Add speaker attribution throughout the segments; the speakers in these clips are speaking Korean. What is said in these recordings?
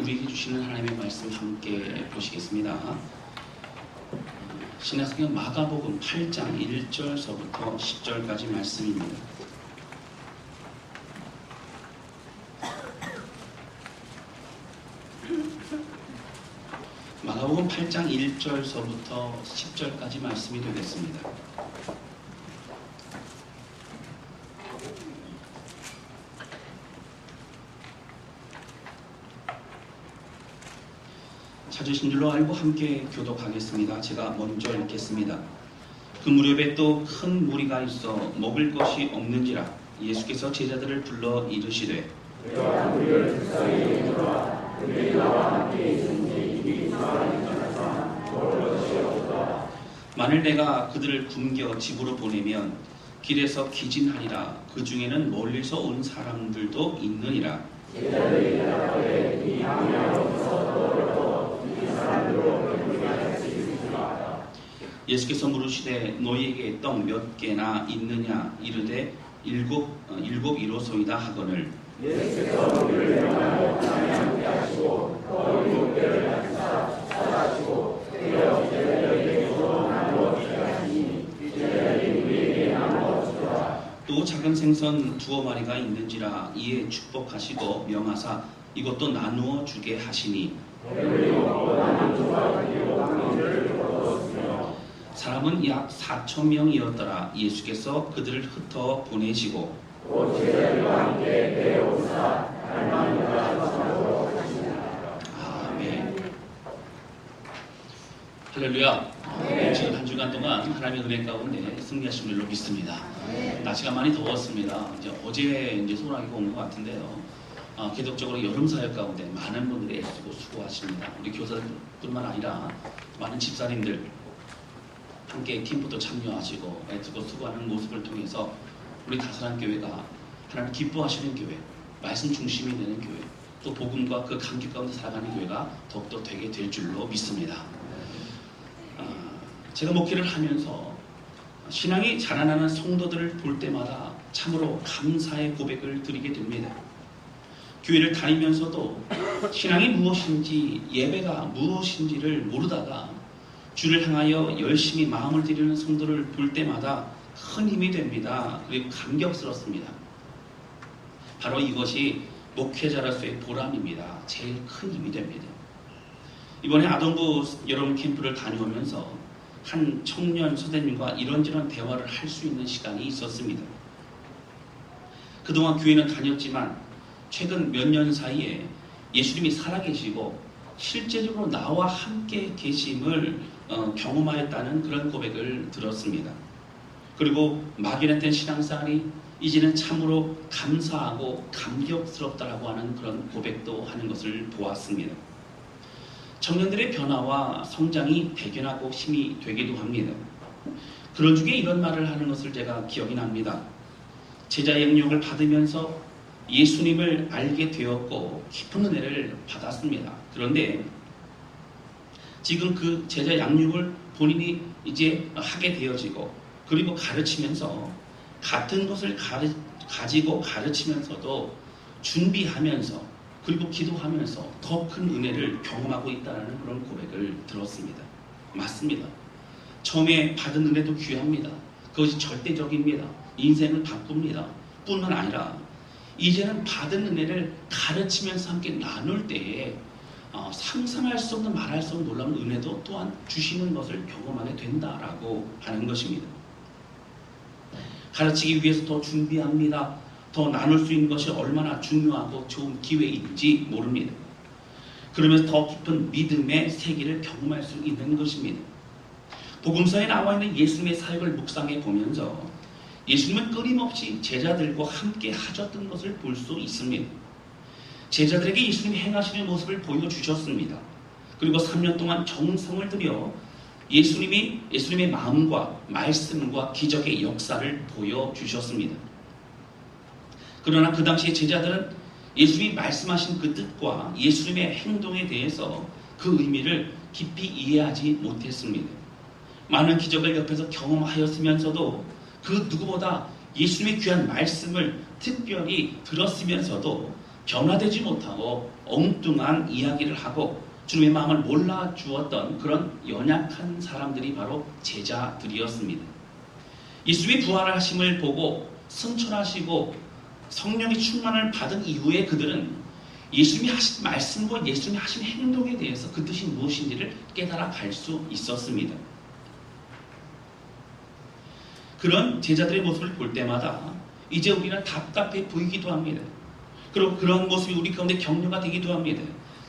Speaker 1: 우리에게 주시는 하나님의 말씀 함께 보시겠습니다. 신약성경 마가복음 8장 1절서부터 10절까지 말씀입니다. 마가복음 8장 1절서부터 10절까지 말씀이 되겠습니다. 찾으신 줄로 알고 함께 교독하겠습니다. 제가 먼저 읽겠습니다. 그 무렵에 또 큰 무리가 있어 먹을 것이 없는지라 예수께서 제자들을 불러 이르시되
Speaker 2: 내가 우리를 주사위에 들어와 그들이 나와 함께 있은지 이리 사람이 떠나서 먹을 것이 없다.
Speaker 1: 만일 내가 그들을 굶겨 집으로 보내면 길에서 기진하리라. 그 중에는 멀리서 온 사람들도 있느니라.
Speaker 2: 제자들이 대답하되 이 방향으로서 떠오르고 이 사람들로 배부르게 할 수 있으리라.
Speaker 1: 예수께서 물으시되 너희에게 떡 몇 개나 있느냐 이르되 일곱 이로소이다 하거늘.
Speaker 2: 예수께서 우리를 명하여 남에 함께 하시고 떡 7개를 가지사 사가시고 떼어 제자들에게 주어 나누어 주게 하시니 제자들이 우리에게 나누어 주더라.
Speaker 1: 또 작은 생선 2마리가 있는지라 이에 축복하시고 명하사 이것도 나누어 주게 하시니 사람은 약 4,000명이었더라. 예수께서 그들을 흩어 보내시고 아멘. 할렐루야. 지금 한 주간 동안 하나님의 은혜 가운데 승리하신 줄로 믿습니다. 날씨가 많이 더웠습니다. 어제 소나기가 온 것 같은데요. 계속적으로 여름 사역 가운데 많은 분들이 애쓰고 수고하십니다. 우리 교사들뿐만 아니라 많은 집사님들 함께 팀부터 참여하시고 애쓰고 수고하는 모습을 통해서 우리 다사랑 교회가 하나님 기뻐하시는 교회, 말씀 중심이 되는 교회, 또 복음과 그 감격 가운데 살아가는 교회가 더욱더 되게 될 줄로 믿습니다. 제가 목회를 하면서 신앙이 자라나는 성도들을 볼 때마다 참으로 감사의 고백을 드리게 됩니다. 교회를 다니면서도 신앙이 무엇인지, 예배가 무엇인지를 모르다가 주를 향하여 열심히 마음을 들이는 성도를 볼 때마다 큰 힘이 됩니다. 그리고 감격스럽습니다. 바로 이것이 목회자로서의 보람입니다. 제일 큰 힘이 됩니다. 이번에 아동부 여름 캠프를 다녀오면서 한 청년 선생님과 이런저런 대화를 할 수 있는 시간이 있었습니다. 그동안 교회는 다녔지만 최근 몇 년 사이에 예수님이 살아계시고 실제적으로 나와 함께 계심을 경험하였다는 그런 고백을 들었습니다. 그리고 막연했던 신앙생활이 이제는 참으로 감사하고 감격스럽다라고 하는 그런 고백도 하는 것을 보았습니다. 청년들의 변화와 성장이 대견하고 힘이 되기도 합니다. 그런 중에 이런 말을 하는 것을 제가 기억이 납니다. 제자 양육을 받으면서 예수님을 알게 되었고 깊은 은혜를 받았습니다. 그런데 지금 그 제자 양육을 본인이 이제 하게 되어지고 그리고 가르치면서 같은 것을 가지고 가르치면서도 준비하면서 그리고 기도하면서 더 큰 은혜를 경험하고 있다는 그런 고백을 들었습니다. 맞습니다. 처음에 받은 은혜도 귀합니다. 그것이 절대적입니다. 인생을 바꿉니다. 뿐만 아니라 이제는 받은 은혜를 가르치면서 함께 나눌 때에 상상할 수 없는 말할 수 없는 놀라운 은혜도 또한 주시는 것을 경험하게 된다라고 하는 것입니다. 가르치기 위해서 더 준비합니다. 더 나눌 수 있는 것이 얼마나 중요하고 좋은 기회인지 모릅니다. 그러면서 더 깊은 믿음의 세계를 경험할 수 있는 것입니다. 복음서에 나와 있는 예수님의 사역을 묵상해 보면서 예수님은 끊임없이 제자들과 함께 하셨던 것을 볼 수 있습니다. 제자들에게 예수님이 행하시는 모습을 보여주셨습니다. 그리고 3년 동안 정성을 들여 예수님의 마음과 말씀과 기적의 역사를 보여주셨습니다. 그러나 그 당시에 제자들은 예수님이 말씀하신 그 뜻과 예수님의 행동에 대해서 그 의미를 깊이 이해하지 못했습니다. 많은 기적을 옆에서 경험하였으면서도 그 누구보다 예수님의 귀한 말씀을 특별히 들었으면서도 변화되지 못하고 엉뚱한 이야기를 하고 주님의 마음을 몰라주었던 그런 연약한 사람들이 바로 제자들이었습니다. 예수님이 부활하심을 보고 승천하시고 성령의 충만을 받은 이후에 그들은 예수님이 하신 말씀과 예수님이 하신 행동에 대해서 그 뜻이 무엇인지를 깨달아 갈 수 있었습니다. 그런 제자들의 모습을 볼 때마다 이제 우리는 답답해 보이기도 합니다. 그리고 그런 모습이 우리 가운데 격려가 되기도 합니다.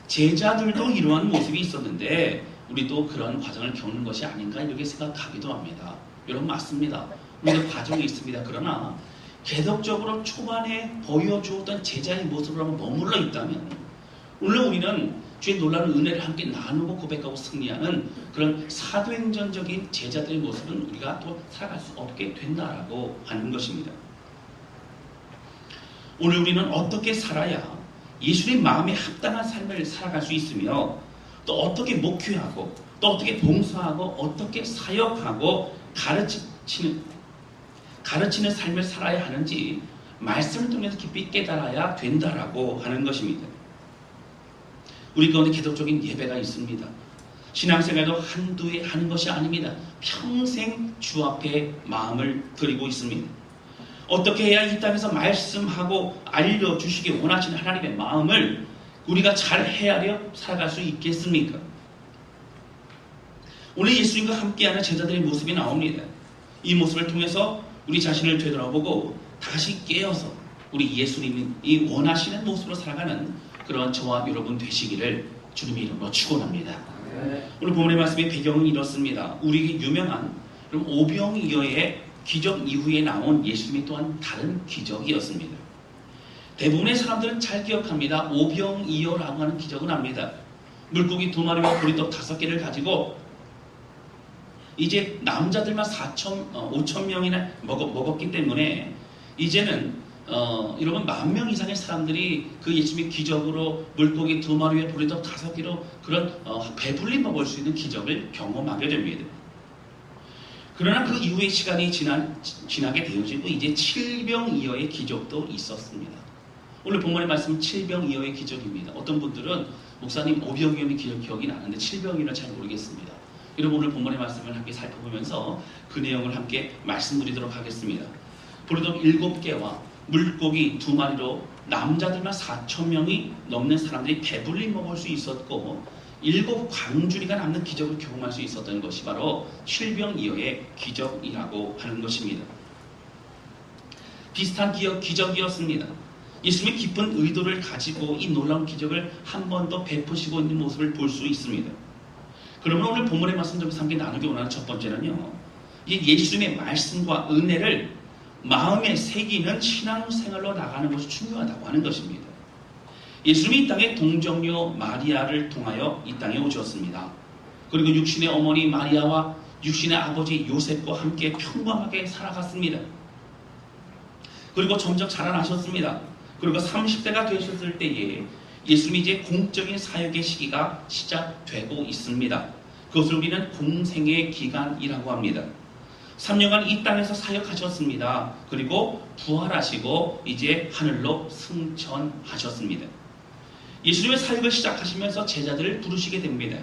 Speaker 1: 제자들도 이러한 모습이 있었는데 우리도 그런 과정을 겪는 것이 아닌가 이렇게 생각하기도 합니다. 여러분 맞습니다. 우리도 과정이 있습니다. 그러나 계속적으로 초반에 보여주었던 제자의 모습으로 머물러 있다면 오늘 우리는 주의 놀라운 은혜를 함께 나누고 고백하고 승리하는 그런 사도행전적인 제자들의 모습은 우리가 또 살아갈 수 없게 된다라고 하는 것입니다. 오늘 우리는 어떻게 살아야 예수님 마음에 합당한 삶을 살아갈 수 있으며 또 어떻게 목회하고 또 어떻게 봉사하고 어떻게 사역하고 가르치는 삶을 살아야 하는지 말씀을 통해서 깊이 깨달아야 된다라고 하는 것입니다. 우리 가운데 계속적인 예배가 있습니다. 신앙생활도 한두 해 하는 것이 아닙니다. 평생 주 앞에 마음을 드리고 있습니다. 어떻게 해야 이 땅에서 말씀하고 알려주시기 원하시는 하나님의 마음을 우리가 잘 헤아려 살아갈 수 있겠습니까? 오늘 예수님과 함께하는 제자들의 모습이 나옵니다. 이 모습을 통해서 우리 자신을 되돌아보고 다시 깨어서 우리 예수님이 원하시는 모습으로 살아가는 그런 저와 여러분 되시기를 주님의 이름으로 축원합니다. 오늘 본문의 말씀의 배경은 이렇습니다. 우리에게 유명한 오병이어의 기적 이후에 나온 예수님이 또한 다른 기적이었습니다. 대부분의 사람들은 잘 기억합니다. 오병이어라고 하는 기적은 압니다. 물고기 2마리와 보리떡 5개를 가지고 이제 남자들만 5,000명이나 먹었기 때문에 이제는 여러분 10,000명 이상의 사람들이 그 예수님의 기적으로 물고기 2마리에 보리떡 5개로 그런 배불리 먹을 수 있는 기적을 경험하게 됩니다. 그러나 그 이후의 시간이 지나게 되어지고 이제 칠병이어의 기적도 있었습니다. 오늘 본문의 말씀은 칠병이어의 기적입니다. 어떤 분들은 목사님 오병이어의 기억이 나는데 칠병이어는 잘 모르겠습니다. 여러분 오늘 본문의 말씀을 함께 살펴보면서 그 내용을 함께 말씀드리도록 하겠습니다. 보리떡 7개와 물고기 2마리로 남자들만 4,000명이 넘는 사람들이 배불리 먹을 수 있었고 7 광주리가 남는 기적을 경험할 수 있었던 것이 바로 칠병이어의 기적이라고 하는 것입니다. 비슷한 기적이었습니다. 예수님의 깊은 의도를 가지고 이 놀라운 기적을 한 번 더 베푸시고 있는 모습을 볼 수 있습니다. 그러면 오늘 본문의 말씀 좀 함께 나누기 원하는 첫 번째는요. 이 예수님의 말씀과 은혜를 마음에 새기는 신앙생활로 나가는 것이 중요하다고 하는 것입니다. 예수님이 이 땅에 동정녀 마리아를 통하여 이 땅에 오셨습니다. 그리고 육신의 어머니 마리아와 육신의 아버지 요셉과 함께 평범하게 살아갔습니다. 그리고 점점 자라나셨습니다. 그리고 30대가 되셨을 때에 예수님이 이제 공적인 사역의 시기가 시작되고 있습니다. 그것을 우리는 공생의 기간이라고 합니다. 3년간 이 땅에서 사역하셨습니다. 그리고 부활하시고 이제 하늘로 승천하셨습니다. 예수님의 사역을 시작하시면서 제자들을 부르시게 됩니다.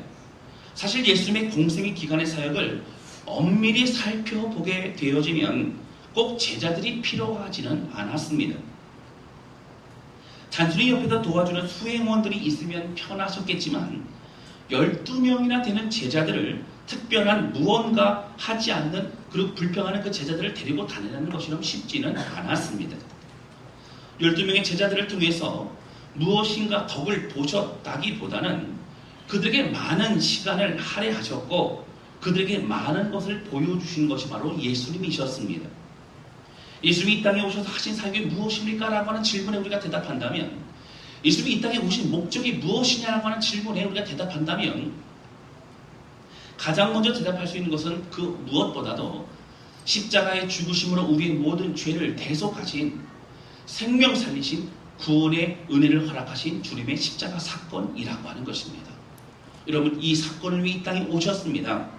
Speaker 1: 사실 예수님의 공생의 기간의 사역을 엄밀히 살펴보게 되어지면 꼭 제자들이 필요하지는 않았습니다. 단순히 옆에서 도와주는 수행원들이 있으면 편하셨겠지만 12명이나 되는 제자들을 특별한 무언가 하지 않는 그리고 불평하는 그 제자들을 데리고 다니는 것이란 쉽지는 않았습니다. 12명의 제자들을 통해서 무엇인가 덕을 보셨다기보다는 그들에게 많은 시간을 할애하셨고 그들에게 많은 것을 보여주신 것이 바로 예수님이셨습니다. 예수님이 이 땅에 오셔서 하신 사역이 무엇입니까? 라고 하는 질문에 우리가 대답한다면 예수님이 이 땅에 오신 목적이 무엇이냐라고 하는 질문에 우리가 대답한다면 가장 먼저 대답할 수 있는 것은 그 무엇보다도 십자가의 죽으심으로 우리의 모든 죄를 대속하신 생명 살리신 구원의 은혜를 허락하신 주님의 십자가 사건이라고 하는 것입니다. 여러분 이 사건을 위해 이 땅에 오셨습니다.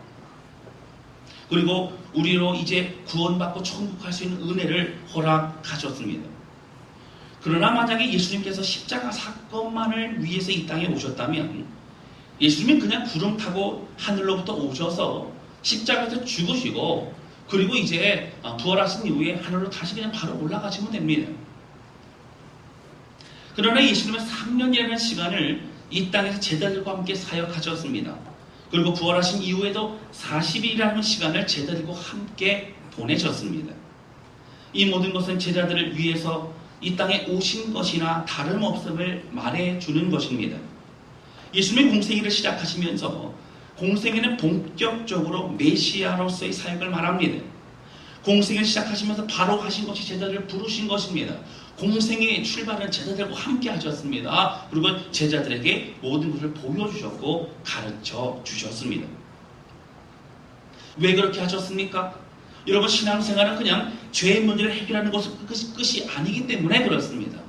Speaker 1: 그리고 우리로 이제 구원받고 천국 갈 수 있는 은혜를 허락하셨습니다. 그러나 만약에 예수님께서 십자가 사건만을 위해서 이 땅에 오셨다면 예수님은 그냥 구름 타고 하늘로부터 오셔서 십자가에서 죽으시고 그리고 이제 부활하신 이후에 하늘로 다시 그냥 바로 올라가시면 됩니다. 그러나 예수님은 3년이라는 시간을 이 땅에서 제자들과 함께 사역하셨습니다. 그리고 부활하신 이후에도 40일이라는 시간을 제자들과 함께 보내셨습니다. 이 모든 것은 제자들을 위해서 이 땅에 오신 것이나 다름없음을 말해주는 것입니다. 예수님의 공생애를 시작하시면서 공생애는 본격적으로 메시아로서의 사역을 말합니다. 공생애를 시작하시면서 바로 하신 것이 제자들을 부르신 것입니다. 공생애의 출발은 제자들과 함께 하셨습니다. 그리고 제자들에게 모든 것을 보여주셨고 가르쳐 주셨습니다. 왜 그렇게 하셨습니까? 여러분, 신앙생활은 그냥 죄의 문제를 해결하는 것은 끝이 아니기 때문에 그렇습니다.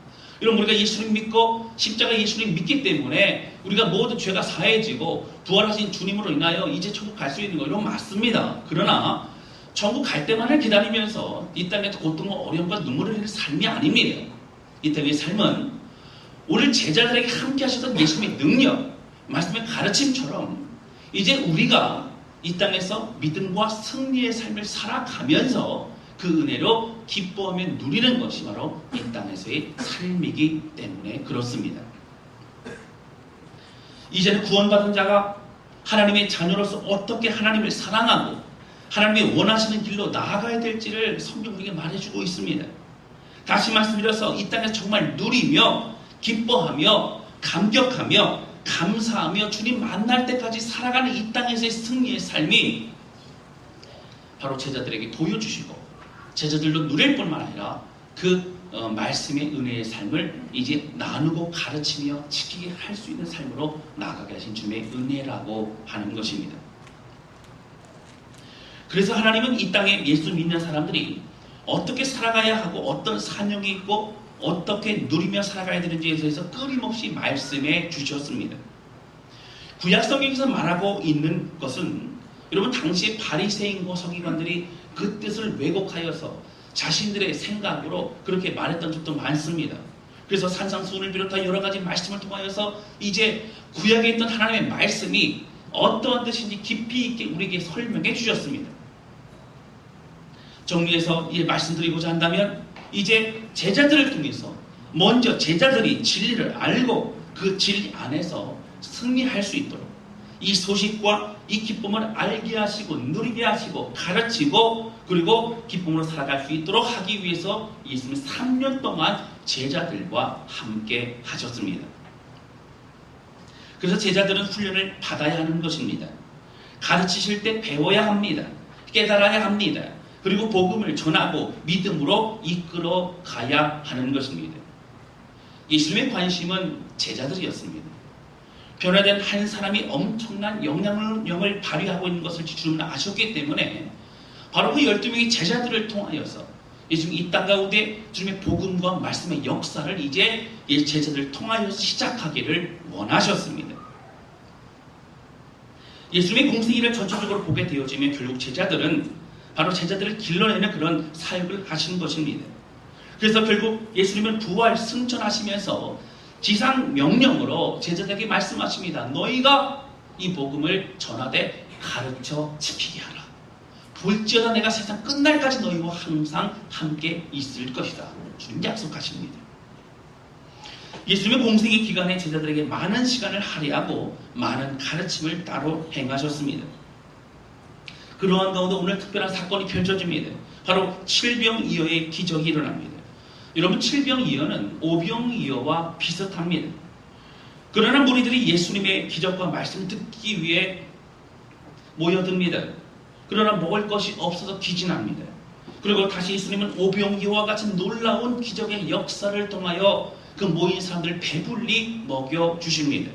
Speaker 1: 여러분, 우리가 예수님 믿고 십자가 예수님 믿기 때문에 우리가 모든 죄가 사해지고 부활하신 주님으로 인하여 이제 천국 갈 수 있는 거 이런 맞습니다. 그러나 천국 갈 때만을 기다리면서 이 땅에서 고통과 어려움과 눈물을 흘리는 삶이 아닙니다. 이 땅의 삶은 오늘 제자들에게 함께 하셨던 예수님의 능력, 말씀의 가르침처럼 이제 우리가 이 땅에서 믿음과 승리의 삶을 살아가면서 그 은혜로 기뻐하며 누리는 것이 바로 이 땅에서의 삶이기 때문에 그렇습니다. 이제는 구원받은 자가 하나님의 자녀로서 어떻게 하나님을 사랑하고 하나님이 원하시는 길로 나아가야 될지를 성경 우리에게 말해주고 있습니다. 다시 말씀드려서 이 땅에서 정말 누리며 기뻐하며 감격하며 감사하며 주님 만날 때까지 살아가는 이 땅에서의 승리의 삶이 바로 제자들에게 보여주시고 제자들도 누릴 뿐만 아니라 그 말씀의 은혜의 삶을 이제 나누고 가르치며 지키게 할 수 있는 삶으로 나아가게 하신 주님의 은혜라고 하는 것입니다. 그래서 하나님은 이 땅에 예수 믿는 사람들이 어떻게 살아가야 하고 어떤 사명이 있고 어떻게 누리며 살아가야 되는지에 대해서 끊임없이 말씀해 주셨습니다. 구약성경에서 말하고 있는 것은 여러분, 당시의 바리새인과 서기관들이 그 뜻을 왜곡하여서 자신들의 생각으로 그렇게 말했던 적도 많습니다. 그래서 산상수훈을 비롯한 여러 가지 말씀을 통하여서 이제 구약에 있던 하나님의 말씀이 어떠한 뜻인지 깊이 있게 우리에게 설명해 주셨습니다. 정리해서 말씀드리고자 한다면 이제 제자들을 통해서 먼저 제자들이 진리를 알고 그 진리 안에서 승리할 수 있도록 이 소식과 이 기쁨을 알게 하시고 누리게 하시고 가르치고 그리고 기쁨으로 살아갈 수 있도록 하기 위해서 예수님은 3년 동안 제자들과 함께 하셨습니다. 그래서 제자들은 훈련을 받아야 하는 것입니다. 가르치실 때 배워야 합니다. 깨달아야 합니다. 그리고 복음을 전하고 믿음으로 이끌어 가야 하는 것입니다. 예수님의 관심은 제자들이었습니다. 변화된 한 사람이 엄청난 영향력을 발휘하고 있는 것을 주님은 아셨기 때문에 바로 그 12명의 제자들을 통하여서 예수님 이 땅 가운데 주님의 복음과 말씀의 역사를 이제 제자들을 통하여서 시작하기를 원하셨습니다. 예수님의 공생애를 전체적으로 보게 되어지면 결국 제자들은 바로 제자들을 길러내는 그런 사역을 하신 것입니다. 그래서 결국 예수님은 부활 승천하시면서 지상 명령으로 제자들에게 말씀하십니다. 너희가 이 복음을 전하되 가르쳐 지키게 하라. 볼지어다 내가 세상 끝날까지 너희와 항상 함께 있을 것이다. 주님 약속하십니다. 예수님의 공생의 기간에 제자들에게 많은 시간을 할애하고 많은 가르침을 따로 행하셨습니다. 그러한 가운데 오늘 특별한 사건이 펼쳐집니다. 바로 칠병이어의 기적이 일어납니다. 여러분, 칠병이어는 오병이어와 비슷합니다. 그러나 무리들이 예수님의 기적과 말씀을 듣기 위해 모여듭니다. 그러나 먹을 것이 없어서 기진합니다. 그리고 다시 예수님은 오병이어와 같은 놀라운 기적의 역사를 통하여 그 모인 사람들을 배불리 먹여주십니다.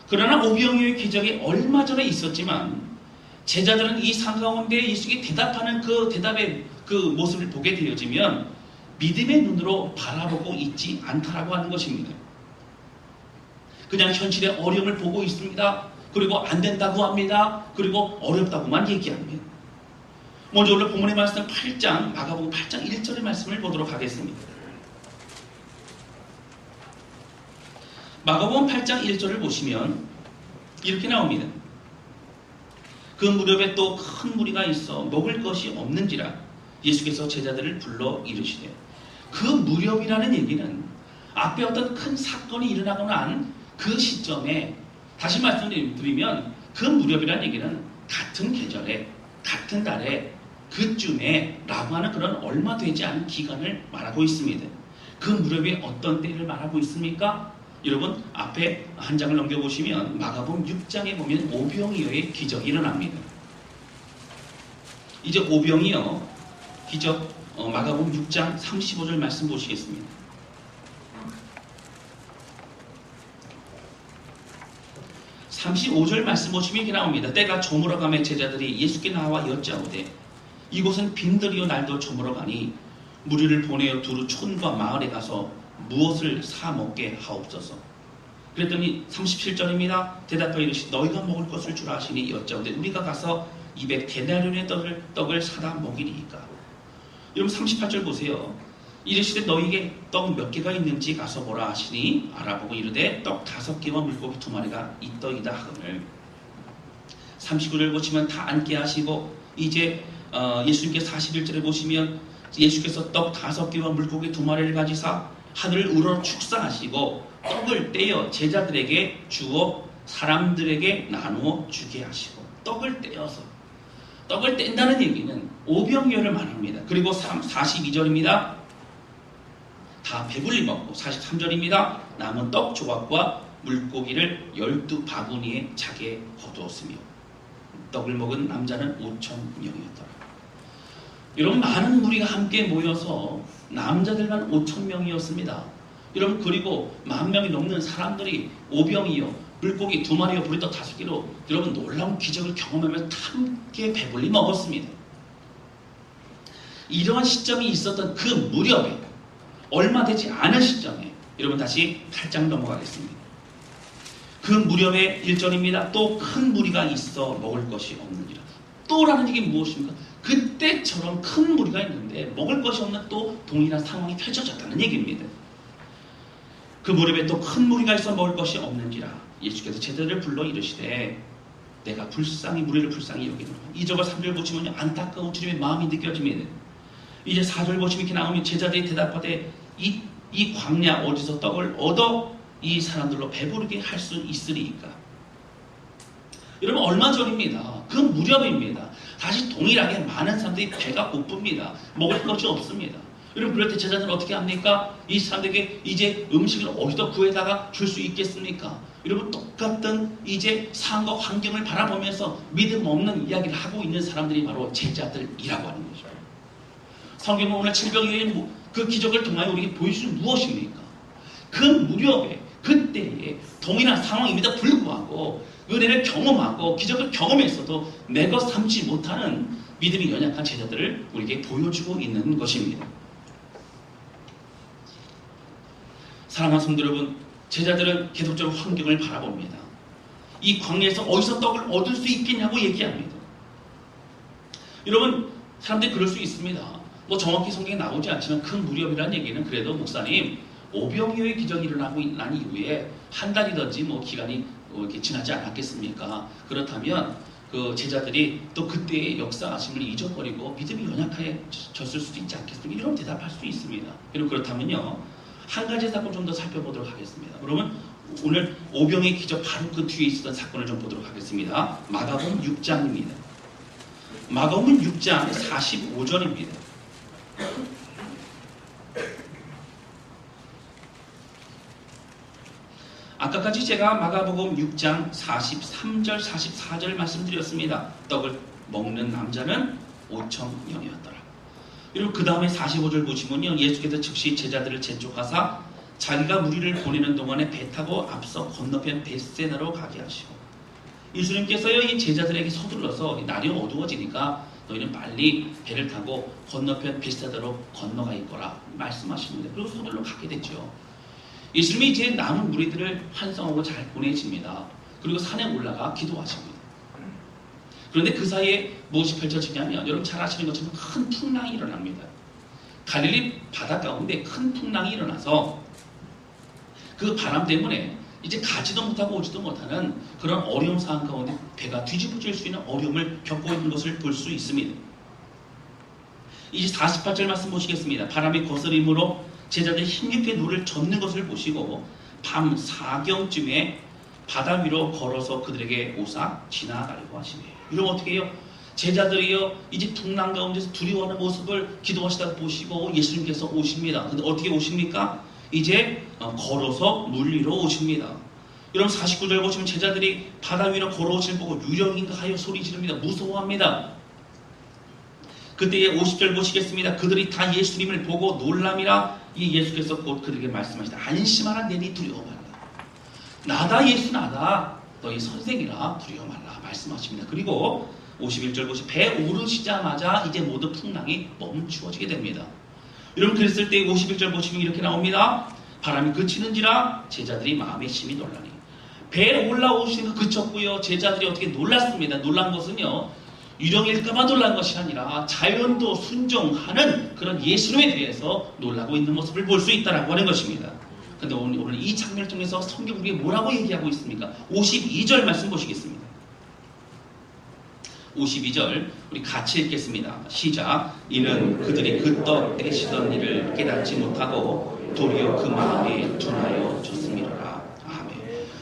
Speaker 1: 그러나 오병이어의 기적이 얼마 전에 있었지만 제자들은 이 상황 가운데 예수님이 대답하는 그 대답의 그 모습을 보게 되어지면 믿음의 눈으로 바라보고 있지 않다라고 하는 것입니다. 그냥 현실의 어려움을 보고 있습니다. 그리고 안 된다고 합니다. 그리고 어렵다고만 얘기합니다. 먼저 오늘 본문의 말씀 8장, 마가복음 8장 1절의 말씀을 보도록 하겠습니다. 마가복음 8장 1절을 보시면 이렇게 나옵니다. 그 무렵에 또 큰 무리가 있어 먹을 것이 없는지라 예수께서 제자들을 불러 이르시되, 그 무렵이라는 얘기는 앞에 어떤 큰 사건이 일어나고 난 그 시점에, 다시 말씀드리면 그 무렵이라는 얘기는 같은 계절에 같은 달에 그쯤에 라고 하는 그런 얼마 되지 않은 기간을 말하고 있습니다. 그 무렵이 어떤 때를 말하고 있습니까? 여러분 앞에 한 장을 넘겨보시면 마가복음 6장에 보면 오병이어의 기적이 일어납니다. 이제 오병이어 기적 마가복음 6장 35절 말씀 보시겠습니다. 35절 말씀 보시면 이렇게 나옵니다. 때가 저물어가며 제자들이 예수께 나와 여짜오되, 이곳은 빈들이요 날도 저물어가니 무리를 보내어 두루 촌과 마을에 가서 무엇을 사 먹게 하옵소서. 그랬더니 37절입니다. 대답하여 이르시되, 너희가 먹을 것을 주라 하시니 여짜오되, 우리가 가서 200데나리온의 떡을 사다 먹이리이까. 여러분 38절 보세요. 이르시되, 너희에게 떡 몇 개가 있는지 가서 보라 하시니 알아보고 이르되, 떡 5개와 물고기 2마리가 있더이다 하거늘. 39절 보시면 다 앉게 하시고, 이제 예수님께 41절에 보시면 예수께서 떡 5개와 물고기 2마리를 가지사 하늘을 우러러 축사하시고 떡을 떼어 제자들에게 주어 사람들에게 나누어 주게 하시고, 떡을 떼어서, 떡을 뗀다는 얘기는 오병이어를 말합니다. 그리고 42절입니다. 다 배불리 먹고, 43절입니다. 남은 떡 조각과 물고기를 12바구니에 자기에 거두었으며 떡을 먹은 남자는 5,000명이었더라. 여러분 많은 무리가 함께 모여서 남자들만 5,000명이었습니다. 여러분 그리고 10,000명이 넘는 사람들이 오병이어 물고기 2마리와 보리떡 5개로 여러분 놀라운 기적을 경험하며 함께 배불리 먹었습니다. 이러한 시점이 있었던 그 무렵에, 얼마 되지 않은 시점에, 여러분 다시 8장 넘어가겠습니다. 그 무렵의 1절입니다. 또 큰 무리가 있어 먹을 것이 없느니라. 또라는 얘기 무엇입니까? 그때처럼 큰 무리가 있는데 먹을 것이 없는 또 동일한 상황이 펼쳐졌다는 얘기입니다. 그 무렵에 또 큰 무리가 있어 먹을 것이 없는지라 예수께서 제자들을 불러 이르시되, 내가 무리를 불쌍히 여기노라. 2절과 3절 보시면 안타까운 주님의 마음이 느껴집니다. 이제 4절 보시면 이렇게 나오면 제자들이 대답하되, 이 광야 어디서 떡을 얻어 이 사람들로 배부르게 할 수 있으리이까. 여러분 얼마 전입니다. 그 무렵입니다. 다시 동일하게 많은 사람들이 배가 고픕니다. 먹을 것이 없습니다. 여러분 그럴 때 제자들은 어떻게 합니까? 이 사람들에게 이제 음식을 어디서 구해다가 줄 수 있겠습니까? 여러분 똑같은 이제 상황과 환경을 바라보면서 믿음 없는 이야기를 하고 있는 사람들이 바로 제자들이라고 하는 거죠. 성경은 오늘 질병의 그 기적을 통하여 우리에게 보여주는 무엇입니까? 그 무렵에, 그때에 동일한 상황임에도 불구하고 은혜를 경험하고 기적을 경험했어도 내 것 삼지 못하는 믿음이 연약한 제자들을 우리에게 보여주고 있는 것입니다. 사랑하는 성도 여러분, 제자들은 계속적으로 환경을 바라봅니다. 이 광야에서 어디서 떡을 얻을 수 있겠냐고 얘기합니다. 여러분 사람들이 그럴 수 있습니다. 뭐 정확히 성경에 나오지 않지만 큰 무렵이라는 얘기는 그래도 목사님 오병이어의 기적이 일어나고 난 이후에 한 달이든지 뭐 기간이 이렇게 지나지 않았겠습니까? 그렇다면 그 제자들이 또 그때의 역사하심을 잊어버리고 믿음이 연약해졌을 수도 있지 않겠습니까? 이런 대답할 수 있습니다. 여러분 그렇다면요 한 가지 사건 좀 더 살펴보도록 하겠습니다. 그러면 오늘 오병의 기적 바로 그 뒤에 있었던 사건을 좀 보도록 하겠습니다. 마가복음 6장입니다. 마가복음 6장 45절입니다. 아까까지 제가 마가복음 6장 43절 44절 말씀드렸습니다. 떡을 먹는 남자는 5,000명이었더라. 그리고 그 다음에 45절 보시면요 예수께서 즉시 제자들을 재촉하사 자기가 무리를 보내는 동안에 배 타고 앞서 건너편 벳세다로 가게 하시고, 예수님께서요 이 제자들에게 서둘러서 날이 어두워지니까 너희는 빨리 배를 타고 건너편 벳세다로 건너가 있거라 말씀하시는데, 그리고 서둘러 가게 됐죠. 예수님이 이제 남은 무리들을 환송하고 잘 보내십니다. 그리고 산에 올라가 기도하십니다. 그런데 그 사이에 무엇이 펼쳐지냐면 여러분 잘 아시는 것처럼 큰 풍랑이 일어납니다. 갈릴리 바다 가운데 큰 풍랑이 일어나서 그 바람 때문에 이제 가지도 못하고 오지도 못하는 그런 어려운 상황 가운데 배가 뒤집어질 수 있는 어려움을 겪고 있는 것을 볼 수 있습니다. 이제 48절 말씀 보시겠습니다. 바람이 거스림으로 제자들이 힘겹게 노를 젓는 것을 보시고 밤 4경쯤에 바다 위로 걸어서 그들에게 오사 지나가려고 하시네요. 이러면 어떻게 해요? 제자들이요 이제 풍랑 가운데서 두려워하는 모습을 기도하시다 보시고 예수님께서 오십니다. 근데 어떻게 오십니까? 이제 걸어서 물 위로 오십니다. 여러분 49절 보시면 제자들이 바다 위로 걸어오실 보고 유령인가 하여 소리 지릅니다. 무서워합니다. 그때의 50절 보시겠습니다. 그들이 다 예수님을 보고 놀람이라 이 예수께서 곧 그들에게 말씀하시다. 안심하라 내니 두려워 말라. 나다 예수 나다 너희 선생이라 두려워 말라 말씀하십니다. 그리고 51절 보시 배 오르시자마자 이제 모두 풍랑이 멈추어지게 됩니다. 여러분 그랬을 때 51절 보시면 이렇게 나옵니다. 바람이 그치는지라 제자들이 마음에 심히 놀라니. 배에 올라오시는 거 그쳤고요. 제자들이 어떻게 놀랐습니다. 놀란 것은요. 유령일까봐 놀란 것이 아니라 자연도 순종하는 그런 예수님에 대해서 놀라고 있는 모습을 볼 수 있다라고 하는 것입니다. 그런데 오늘 이 장면을 통해서 성경 우리가 뭐라고 얘기하고 있습니까? 52절 말씀 보시겠습니다. 52절 우리 같이 읽겠습니다. 시작. 이는 그들이 그 떡 떼시던 일을 깨닫지 못하고 도리어 그 마음에 둔하여 졌음이로라. 아멘.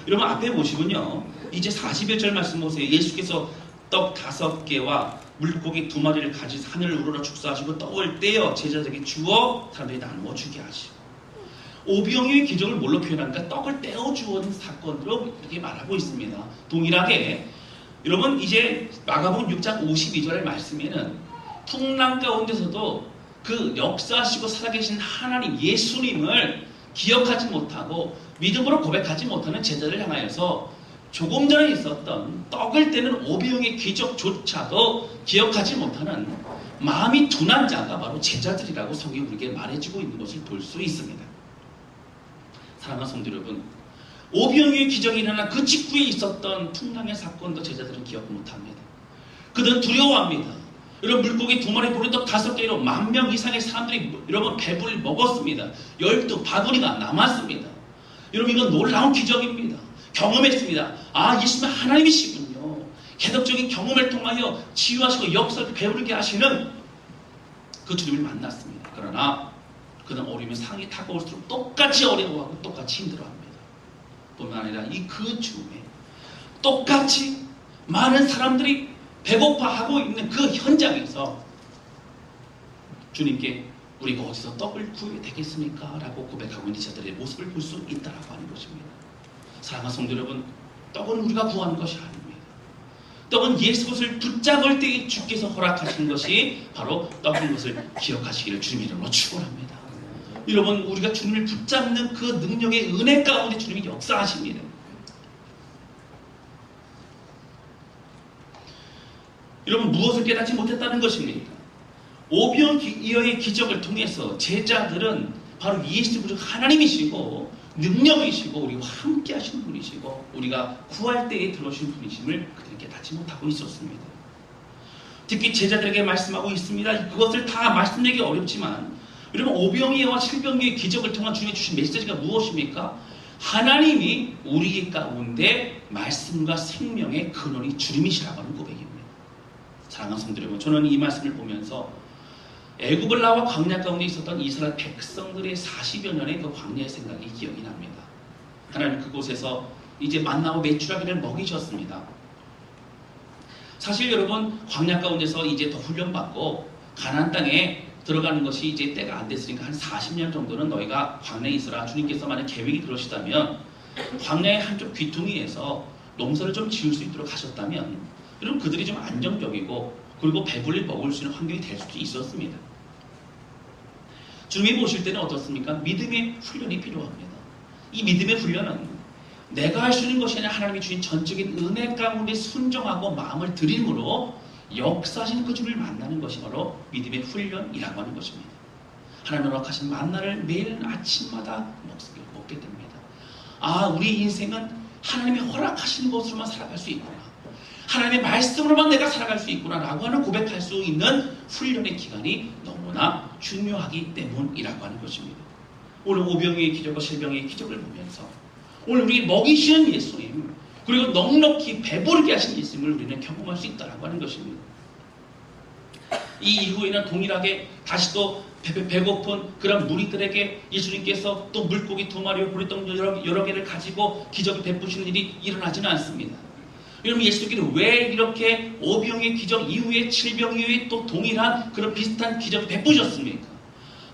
Speaker 1: 여러분 앞에 보시면요. 이제 41절 말씀 보세요. 예수께서 떡 5개와 물고기 2마리를 가지고 하늘을 우러러 축사하시고 떡을 떼어 제자들에게 주어 사람들이 나누어 주게 하시고 오병이어의 기적을 뭘로 표현하니까 떡을 떼어 주었는 사건으로 이렇게 말하고 있습니다. 동일하게 여러분 이제 마가복음 6장 52절의 말씀에는 풍랑 가운데서도 그 역사하시고 살아계신 하나님 예수님을 기억하지 못하고 믿음으로 고백하지 못하는 제자를 향하여서 조금 전에 있었던 떡을 떼는 오병이어의 기적조차도 기억하지 못하는 마음이 둔한 자가 바로 제자들이라고 성경이 우리에게 말해주고 있는 것을 볼 수 있습니다. 사랑하는 성도 여러분, 오병이어의 기적이 일어난 그 직후에 있었던 풍랑의 사건도 제자들은 기억 못합니다. 그들은 두려워합니다. 여러분 물고기 2마리 보리떡 5개로 10,000명 이상의 사람들이 여러분 배불리 먹었습니다. 12바구니가 남았습니다. 여러분 이건 놀라운 기적입니다. 경험했습니다. 아 예수님은 하나님이시군요. 개덕적인 경험을 통하여 치유하시고 역사를 배우게 하시는 그 주님을 만났습니다. 그러나 그는 어려움의 상이 다가올수록 똑같이 어려워하고 똑같이 힘들어합니다. 뿐만 아니라 이 그 즈음에 똑같이 많은 사람들이 배고파하고 있는 그 현장에서 주님께 우리가 어디서 떡을 구해야 되겠습니까? 라고 고백하고 있는 자들의 모습을 볼 수 있다라고 하는 것입니다. 사랑하는 성도 여러분, 떡은 우리가 구하는 것이 아닙니다. 떡은 예수 것을 붙잡을 때에 주께서 허락하시는 것이 바로 떡인 것을 기억하시기를 주님 이름으로 축원합니다. 여러분 우리가 주님을 붙잡는 그 능력의 은혜 가운데 주님이 역사하십니다. 여러분 무엇을 깨닫지 못했다는 것입니까? 오병이어의 기적을 통해서 제자들은 바로 예수 그리스도 하나님이시고 능력이시고 우리와 함께 하시는 분이시고 우리가 구할 때에 들어오신 분이심을 그들이 깨닫지 못하고 있었습니다. 특히 제자들에게 말씀하고 있습니다. 그것을 다 말씀드리기 어렵지만 여러분 오병이어와 칠병이어의 기적을 통한 주님이 주신 메시지가 무엇입니까? 하나님이 우리 가운데 말씀과 생명의 근원이 주님이시라고 하는 고백입니다. 사랑하는 성도 여러분, 저는 이 말씀을 보면서 애굽을 나와 광야 가운데 있었던 이스라엘 백성들의 40여 년의 그 광야의 생각이 기억이 납니다. 하나님 그곳에서 이제 만나고 메추라기를 먹이셨습니다. 사실 여러분 광야 가운데서 이제 더 훈련받고 가나안 땅에 들어가는 것이 이제 때가 안 됐으니까 한 40년 정도는 너희가 광야에 있어라. 주님께서 만약 계획이 그러시다면 광야의 한쪽 귀퉁이에서 농사를 좀 지을 수 있도록 하셨다면 여러분 그들이 좀 안정적이고 그리고 배불리 먹을 수 있는 환경이 될 수도 있었습니다. 주님이 보실 때는 어떻습니까? 믿음의 훈련이 필요합니다. 이 믿음의 훈련은 내가 할 수 있는 것이 아니라 하나님이 주신 전적인 은혜 가운데 순종하고 마음을 들임으로 역사하시는 그 주를 만나는 것이 바로 믿음의 훈련이라고 하는 것입니다. 하나님 허락하신 만나를 매일 아침마다 먹게 됩니다. 아, 우리 인생은 하나님이 허락하신 것으로만 살아갈 수 있구나. 하나님의 말씀으로만 내가 살아갈 수 있구나 라고 하는 고백할 수 있는 훈련의 기간이 너무나 중요하기 때문이라고 하는 것입니다. 오늘 오병이어의 기적과 실병이의 기적을 보면서 오늘 우리 먹이시는 예수님, 그리고 넉넉히 배부르게 하신 예수님을 우리는 경험할 수 있다고 하는 것입니다. 이 이후에는 동일하게 다시 또 배고픈 그런 무리들에게 예수님께서 또 물고기 2마리를 보냈던 여러 개를 가지고 기적을 베푸시는 일이 일어나지는 않습니다. 여러분, 예수님께서 왜 이렇게 5병의 기적 이후에 7병 이후에 또 동일한 그런 비슷한 기적을 베푸셨습니까?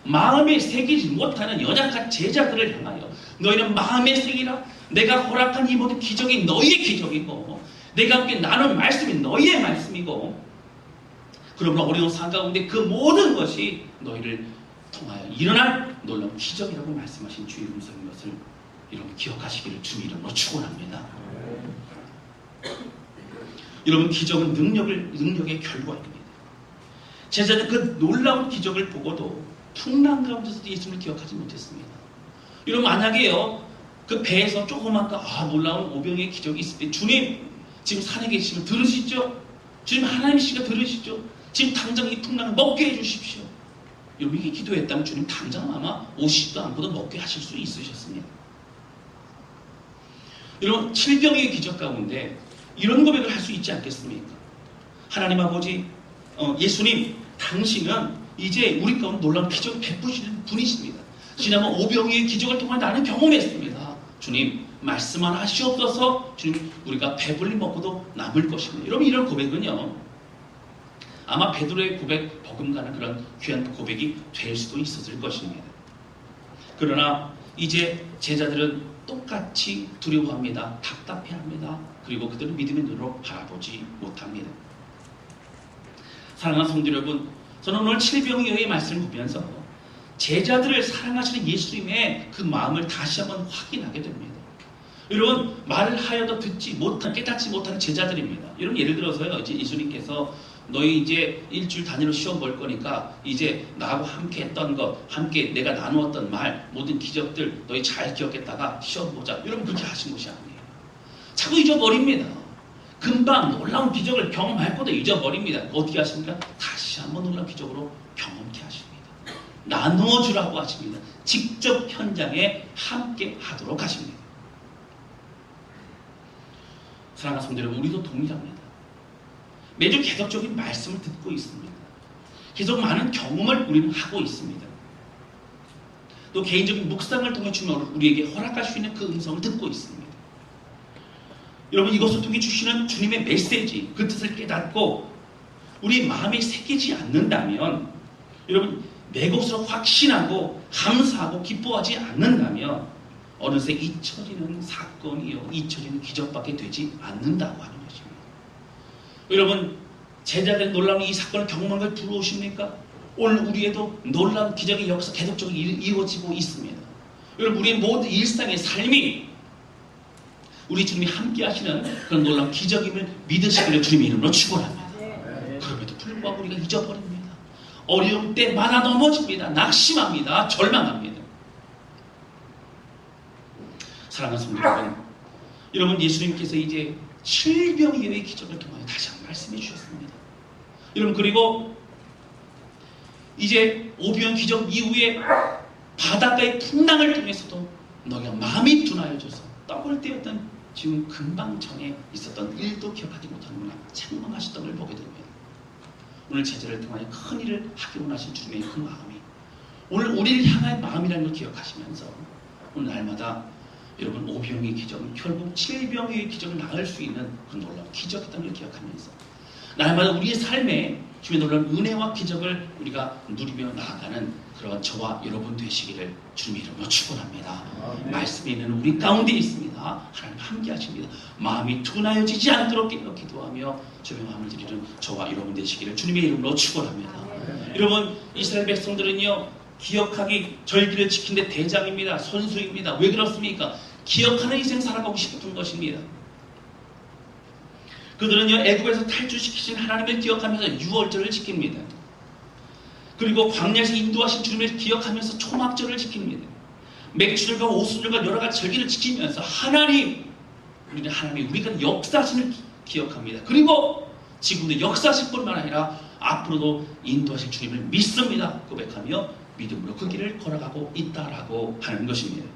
Speaker 1: 마음에 새기지 못하는 연약한 제자들을 향하여 너희는 마음에 새기라. 내가 허락한 이 모든 기적이 너희의 기적이고 내가 함께 나눈 말씀이 너희의 말씀이고, 그러므로 어려운 상황 가운데 그 모든 것이 너희를 통하여 일어날 놀라운 기적이라고 말씀하신 주의 음성인 것을 여러분 기억하시기를 주의 이름으로 축원합니다. 여러분, 기적은 능력의 결과입니다. 제자는 그 놀라운 기적을 보고도 풍랑 가운데서도 예수님을 기억하지 못했습니다. 여러분, 만약에요 그 배에서 조그만 놀라운 오병의 기적이 있을 때 주님 지금 산에 계시면 들으시죠? 주님 하나님이시가 들으시죠? 지금 당장 이 풍랑을 먹게 해주십시오. 여러분, 이게 기도했다면 주님 당장 아마 오시지도 않고도 먹게 하실 수 있으셨습니다. 여러분, 7병의 기적 가운데 이런 고백을 할 수 있지 않겠습니까? 하나님 아버지, 예수님, 당신은 이제 우리 가운데 놀라운 기적을 베푸시는 분이십니다. 지난번 5병의 기적을 통해 나는 경험했습니다. 주님, 말씀만 하시옵소서. 주님, 우리가 배불리 먹고도 남을 것입니다. 여러분, 이런 고백은요, 아마 베드로의 고백, 버금가는 그런 귀한 고백이 될 수도 있었을 것입니다. 그러나 이제 제자들은 똑같이 두려워합니다. 답답해합니다. 그리고 그들은 믿음의 눈으로 바라보지 못합니다. 사랑하는 성도 여러분, 저는 오늘 7병이어의 말씀을 보면서 제자들을 사랑하시는 예수님의 그 마음을 다시 한번 확인하게 됩니다. 여러분, 말을 하여도 듣지 못한, 깨닫지 못하는 제자들입니다. 여러분, 예를 들어서요, 이제 예수님께서 너희 이제 일주일 단위로 시험 볼 거니까 이제 나하고 함께 했던 것, 함께 내가 나누었던 말, 모든 기적들 너희 잘 기억했다가 시험 보자. 여러분, 그렇게 하신 것이 아니에요. 자꾸 잊어버립니다. 금방 놀라운 기적을 경험할 것도 잊어버립니다. 어떻게 하십니까? 다시 한번 놀라운 기적으로 경험케 하십니다. 나누어 주라고 하십니다. 직접 현장에 함께 하도록 하십니다. 사랑하는 성도 여러분, 우리도 동일합니다. 매주 계속적인 말씀을 듣고 있습니다. 계속 많은 경험을 우리는 하고 있습니다. 또 개인적인 묵상을 통해 주면 우리에게 허락할 수 있는 그 음성을 듣고 있습니다. 여러분, 이것을 통해 주시는 주님의 메시지, 그 뜻을 깨닫고 우리 마음에 새기지 않는다면, 여러분, 내 것으로 확신하고 감사하고 기뻐하지 않는다면 어느새 잊혀지는 사건이요, 잊혀지는 기적밖에 되지 않는다고 하는 것입니다. 여러분, 제자들 놀라운 이 사건을 경험한 걸 부러우십니까? 오늘 우리에도 놀라운 기적의 역사 계속적으로 이루어지고 있습니다. 여러분, 우리의 모든 일상의 삶이 우리 주님이 함께 하시는 그런 놀라운 기적임을 믿으시기를 주님의 이름으로 축원합니다. 그럼에도 불구하고 우리가 잊어버립니다. 어려움 때마다 넘어집니다. 낙심합니다. 절망합니다. 사랑하는 성도 여러분, 여러분, 예수님께서 이제 7병 이외의 기적을 통하여 다시 한번 말씀해 주셨습니다. 여러분, 그리고 이제 5병 기적 이후에 바닷가의 풍랑을 통해서도 너희가 마음이 둔하여져서 떡을 떼었던 지금 금방 전에 있었던 일도 기억하지 못하는구나 책망하셨던 걸 보게 됩니다. 오늘 제자를 통하여 큰 일을 하기 원하신 주님의 그 마음이 오늘 우리를 향한 마음이라는 걸 기억하시면서 오늘 날마다 여러분, 5병의 기적은 결국 7병의 기적을 낳을 수 있는 그 놀라운 기적이었다는 걸 기억하면서 날마다 우리의 삶에 주의 놀라운 은혜와 기적을 우리가 누리며 나아가는 그런 저와 여러분 되시기를 주님의 이름으로 축원합니다. 말씀에 있는 우리 가운데 있습니다. 하나님 함께 하십니다. 마음이 둔하여지지 않도록 기도하며 주의 마음을 드리는 저와 여러분 되시기를 주님의 이름으로 축원합니다. 여러분, 이스라엘 백성들은요, 기억하기, 절기를 지키는 데 대장입니다. 선수입니다. 왜 그렇습니까? 기억하는 인생 살아가고 싶은 것입니다. 그들은요, 애굽에서 탈출시키신 하나님을 기억하면서 유월절을 지킵니다. 그리고 광야에서 인도하신 주님을 기억하면서 초막절을 지킵니다. 맥주절과 오순절과 여러 가지 절기를 지키면서 하나님, 우리는 하나님이 우리가 역사하심을 기억합니다. 그리고 지금도 역사하실 뿐만 아니라 앞으로도 인도하실 주님을 믿습니다. 고백하며 믿음으로 그 길을 걸어가고 있다라고 하는 것입니다.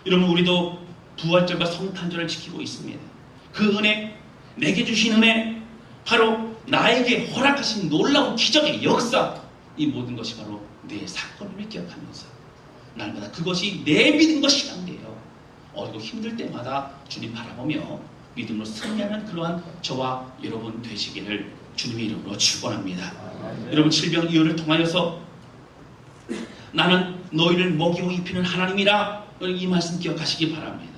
Speaker 1: 여러분, 우리도 부활절과 성탄절을 지키고 있습니다. 그 은혜, 내게 주신 은혜, 바로 나에게 허락하신 놀라운 기적의 역사, 이 모든 것이 바로 내 사건을 기억하면서 날마다 그것이 내 믿은 것이란데요. 어리고 힘들 때마다 주님 바라보며 믿음으로 승리하는 그러한 저와 여러분 되시기를 주님의 이름으로 축원합니다. 여러분, 질병이유를 통하여서 나는 너희를 먹이고 입히는 하나님이라, 이 말씀 기억하시기 바랍니다.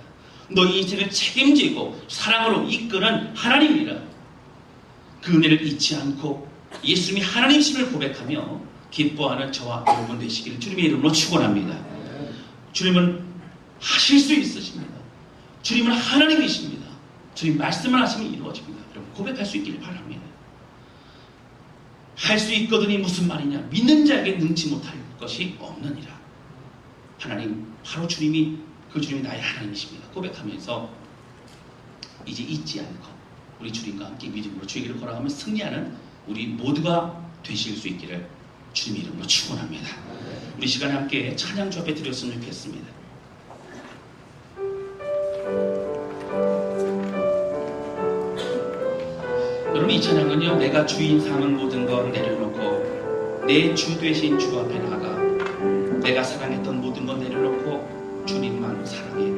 Speaker 1: 너희 인생을 책임지고 사랑으로 이끄는 하나님이라, 그 은혜를 잊지 않고 예수님이 하나님이심을 고백하며 기뻐하는 저와 여러분 되시기를 주님의 이름으로 축원합니다. 주님은 하실 수 있으십니다. 주님은 하나님이십니다. 주님 말씀을 하시면 이루어집니다. 여러분, 고백할 수 있기를 바랍니다. 할 수 있거든이 무슨 말이냐? 믿는 자에게 능치 못할 것이 없느니라. 하나님, 바로 주님이, 그 주님이 나의 하나님이십니다. 고백하면서 이제 잊지 않고 우리 주님과 함께 믿음으로 주의 길을 걸어가며 승리하는 우리 모두가 되실 수 있기를 주님의 이름으로 축원합니다. 우리 시간에 함께 찬양 주 앞에 드렸으면 좋겠습니다. 여러분, 이 찬양은요, 내가 주인 삼은 모든 것 내려놓고 내 주 되신 주 앞에 나가 내가 사랑했던 모든 것 내려놓고 주님만 사랑해.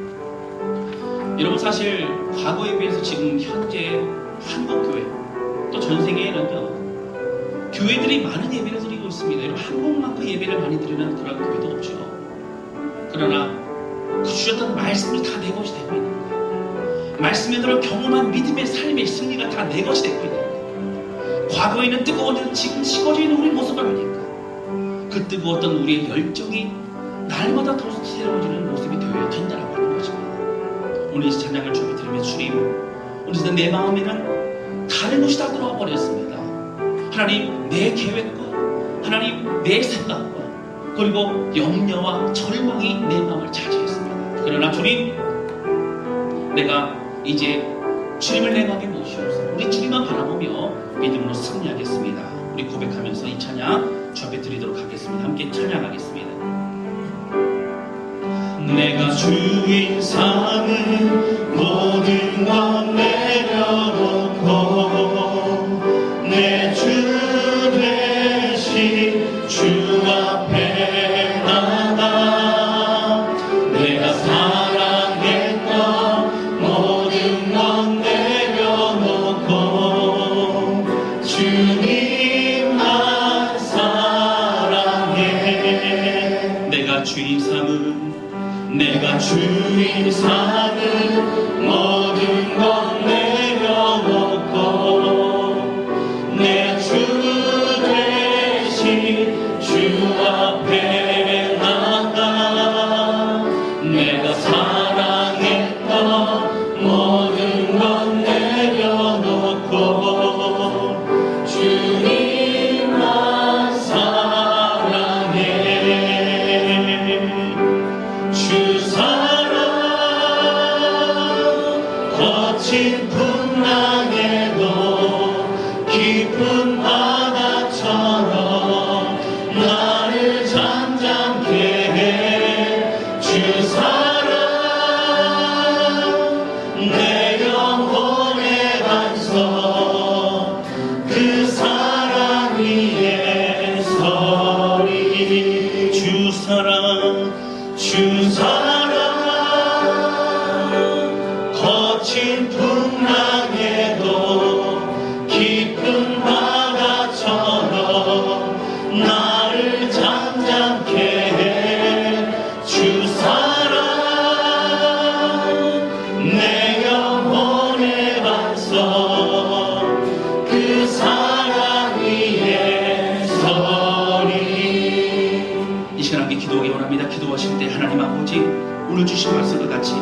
Speaker 1: 여러분, 사실 과거에 비해서 지금 현재 한국교회 또 전 세계에는요, 교회들이 많은 예배를 드리고 있습니다. 여러분, 한국만큼 예배를 많이 드리는 그런 교회도 없죠. 그러나 그 주셨던 말씀이 다 내 것이 되고 있는 거예요. 말씀에 들어 경험한 믿음의 삶의 승리가 다 내 것이 되고 있는 거예요. 과거에는 뜨거웠는데 지금 식어져 있는 우리 모습을 보니까 그 뜨거웠던 우리의 열정이 날마다 더 새로워지는 모습이 되어야 된다라고 하는 것입니다. 오늘 이 찬양을 주님께 드리면서 주님, 오늘 내 마음에는 다른 것이 다 들어와 버렸습니다. 하나님, 내 계획과 하나님, 내 생각과 그리고 염려와 절망이 내 마음을 차지했습니다. 그러나 주님, 내가 이제 주님을 내 마음에 모시옵소서. 우리 주님만 바라보며 믿음으로 승리하겠습니다. 우리 고백하면서 이 찬양 주 앞에 드리도록 하겠습니다. 함께 찬양하겠습니다.
Speaker 2: 내가 주인 삼은 모든 것 내려놓고 내 주 되신 주 앞에 나가 내가 사랑했던 모든 것 내려놓고 주님만 사랑해. 내가 주인 삼은 모든 것 내려놓고 내 주 되신 주 앞에 나가 내가 사랑했던 모든 것 내려놓고 주님만 사랑해. 주 거친 풍랑에도 깊은 바다처럼 나를 잠잠케 해. 주 사랑 내 영혼의 반석 그 사랑 위에 서리. 주 사랑 거친 풍랑에도 깊은 바다처럼 나를 잠잠케 해. 주 사랑 내 영혼의 반석 그 사랑 위에 서리.
Speaker 1: 이 시간 함께 기도하기 원합니다. 기도하실 때 하나님 아버지, 오늘 주신 말씀과 같이